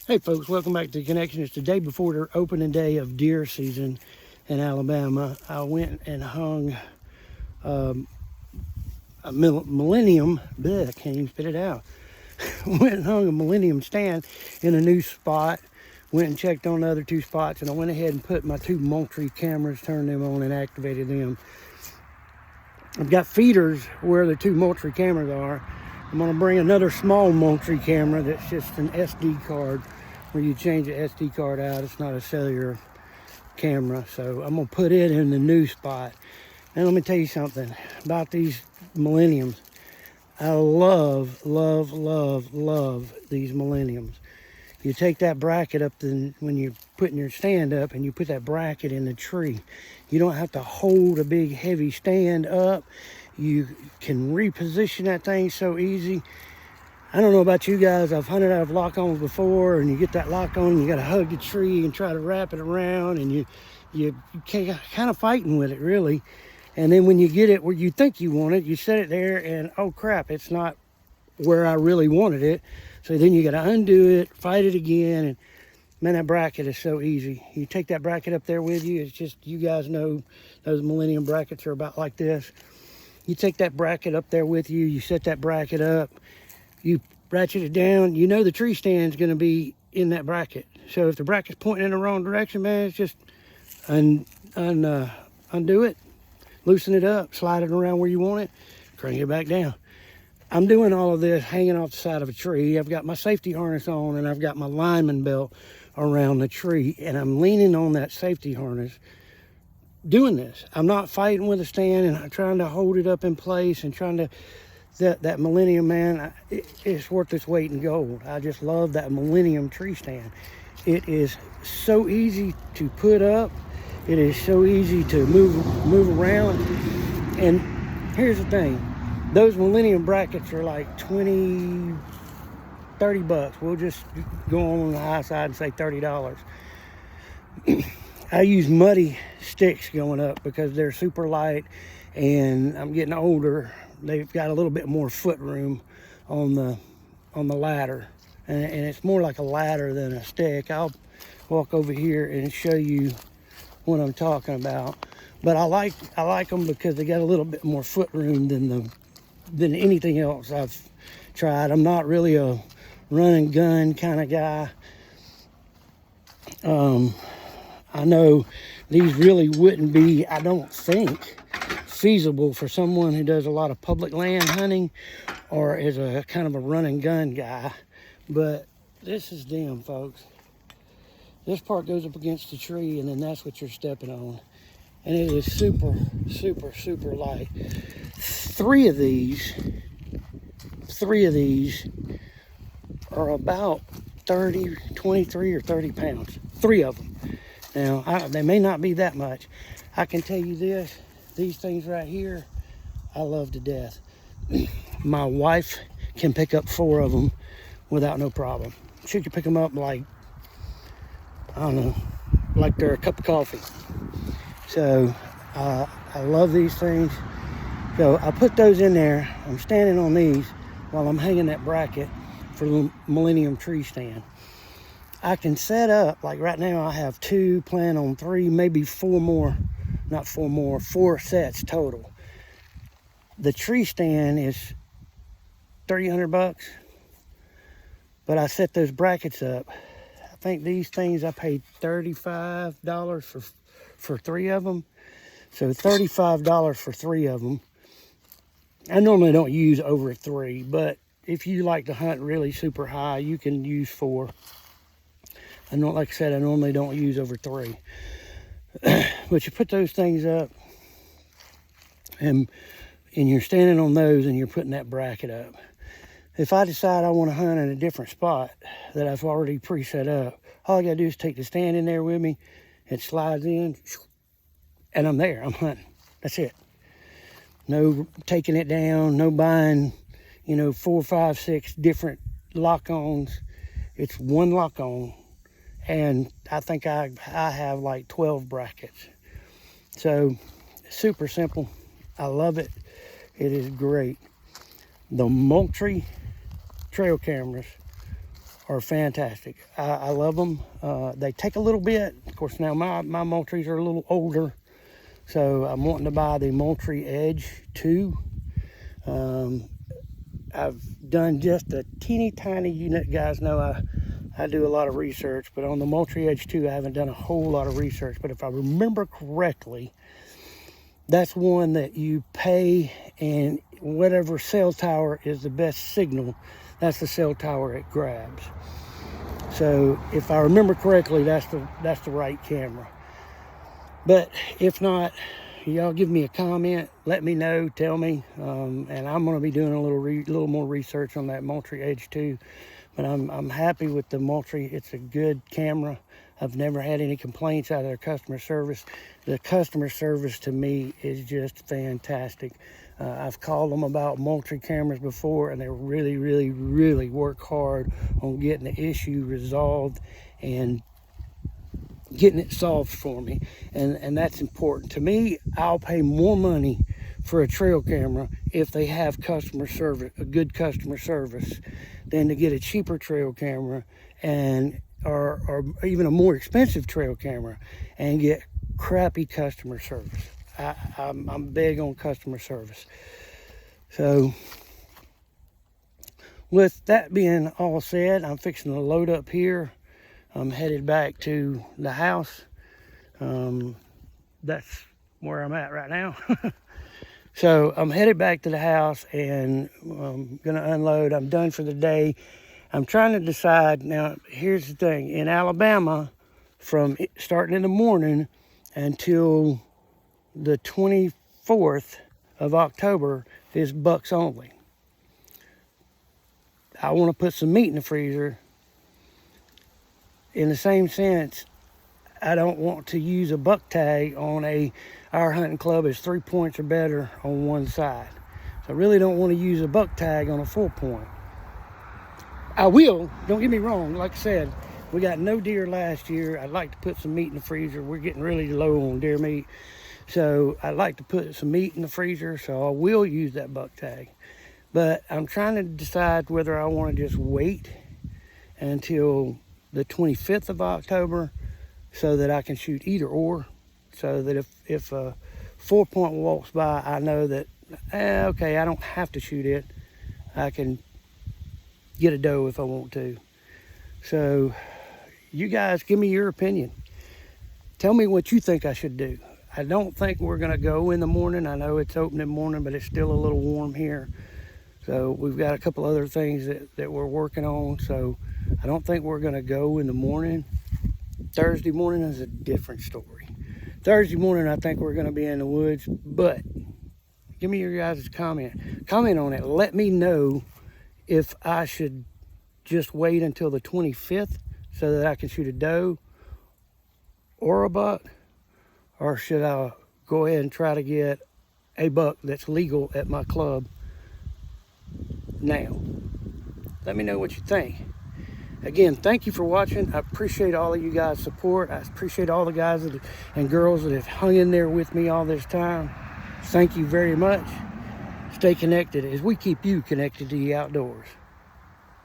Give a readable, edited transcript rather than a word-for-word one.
Hey folks, welcome back to The Connection. It's the day before the opening day of deer season in Alabama. I went and hung a Millennium, I can't even spit it out. Went and hung a Millennium stand in a new spot. Went and checked on the other two spots, and I went ahead and put my two Moultrie cameras, turned them on and activated them. I've got feeders where the two Moultrie cameras are. I'm gonna bring another small Moultrie camera that's just an SD card where you change the SD card out. It's not a cellular camera. So I'm gonna put it in the new spot. And let me tell you something about these Millenniums. I love, love, love, love these Millenniums. You take that bracket up, then when you're putting your stand up and you put that bracket in the tree, you don't have to hold a big heavy stand up. You can reposition that thing so easy. I don't know about you guys, I've hunted out of lock-ons before, and you get that lock-on, you got to hug the tree and try to wrap it around, and you kind of fighting with it, really. And then when you get it where you think you want it, you set it there, and oh crap, it's not where I really wanted it. So then you got to undo it, fight it again, and man, that bracket is so easy. You take that bracket up there with you. It's just, you guys know those Millennium brackets are about like this. You take that bracket up there with you, you set that bracket up, you ratchet it down, you know the tree stand's going to be in that bracket. So if the bracket's pointing in the wrong direction, man, it's just undo it, loosen it up, slide it around where you want it, crank it back down. I'm doing all of this hanging off the side of a tree. I've got my safety harness on, and I've got my lineman belt around the tree, and I'm leaning on that safety harness doing this. I'm not fighting with a stand, and I'm trying to hold it up in place and trying to, that Millennium, man, it's worth its weight in gold. I just love that Millennium tree stand. It is so easy to put up. It is so easy to move around. And here's the thing. Those Millennium brackets are like 20, 30 bucks. We'll just go on the high side and say $30. I use muddy sticks going up because they're super light, and I'm getting older. They've got a little bit more foot room on the ladder, and it's more like a ladder than a stick. I'll walk over here and show you what I'm talking about. But I like them because they got a little bit more foot room than anything else I've tried. I'm not really a run and gun kind of guy. I know these really wouldn't be, I don't think, feasible for someone who does a lot of public land hunting or is a kind of a run and gun guy. But this is them, folks. This part goes up against the tree, and then that's what you're stepping on. And it is super, super, super light. Three of these are about 23 or 30 pounds. Three of them. Now, they may not be that much. I can tell you this, these things right here, I love to death. My wife can pick up 4 of them without no problem. She can pick them up like, I don't know, like they're a cup of coffee. So, I love these things. So I put those in there. I'm standing on these while I'm hanging that bracket for the Millennium Treestand. I can set up, like right now I have 2, plan on 3, maybe 4 more, not 4 more, 4 sets total. The tree stand is 300 bucks, but I set those brackets up. I think these things I paid $35 for 3 of them. So $35 for 3 of them. I normally don't use over 3, but if you like to hunt really super high, you can use 4. I know, like I said, I normally don't use over 3. But you put those things up, and you're standing on those, and you're putting that bracket up. If I decide I want to hunt in a different spot that I've already pre-set up, all I got to do is take the stand in there with me. It slides in, and I'm there. I'm hunting. That's it. No taking it down, no buying, 4, 5, 6 different lock-ons. It's one lock-on, and I think I have like 12 brackets. So, super simple. I love it. It is great. The Moultrie trail cameras are fantastic. I love them. They take a little bit. Of course, now my Moultries are a little older, so I'm wanting to buy the Moultrie Edge 2. I've done just a teeny tiny unit. Guys know I do a lot of research, but on the Moultrie Edge 2, I haven't done a whole lot of research. But if I remember correctly, that's one that you pay, and whatever cell tower is the best signal, that's the cell tower it grabs. So if I remember correctly, that's the right camera. But if not, y'all give me a comment, let me know, tell me, and I'm going to be doing a little more research on that Moultrie Edge 2. But I'm happy with the Moultrie. It's a good camera. I've never had any complaints out of their customer service. The customer service to me is just fantastic. I've called them about Moultrie cameras before, and they really, really, really work hard on getting the issue resolved and getting it solved for me. And that's important. To me, I'll pay more money for a trail camera if they have customer service, a good customer service, than to get a cheaper trail camera or even a more expensive trail camera and get crappy customer service. I'm big on customer service. So with that being all said, I'm fixing to load up here. I'm headed back to the house. That's where I'm at right now. So I'm headed back to the house, and I'm gonna unload. I'm done for the day. I'm trying to decide. Now, here's the thing. In Alabama, from starting in the morning until the 24th of October is bucks only. I want to put some meat in the freezer. In the same sense, I don't want to use a buck tag on our hunting club is 3 points or better on one side. So I really don't want to use a buck tag on a 4 point. I will, don't get me wrong, like I said, we got no deer last year. I'd like to put some meat in the freezer. We're getting really low on deer meat. So I'd like to put some meat in the freezer, so I will use that buck tag. But I'm trying to decide whether I want to just wait until the 25th of October so that I can shoot either or. So that if a 4 point walks by, I know that, okay, I don't have to shoot it. I can get a doe if I want to. So you guys give me your opinion. Tell me what you think I should do. I don't think we're going to go in the morning. I know it's opening morning, but it's still a little warm here. So we've got a couple other things that we're working on. So I don't think we're going to go in the morning. Thursday morning is a different story. Thursday morning, I think we're going to be in the woods. But give me your guys' comment. Comment on it. Let me know if I should just wait until the 25th so that I can shoot a doe or a buck, or should I go ahead and try to get a buck that's legal at my club now? Let me know what you think. Again, thank you for watching. I appreciate all of you guys' support. I appreciate all the guys and girls that have hung in there with me all this time. Thank you very much. Stay connected as we keep you connected to the outdoors.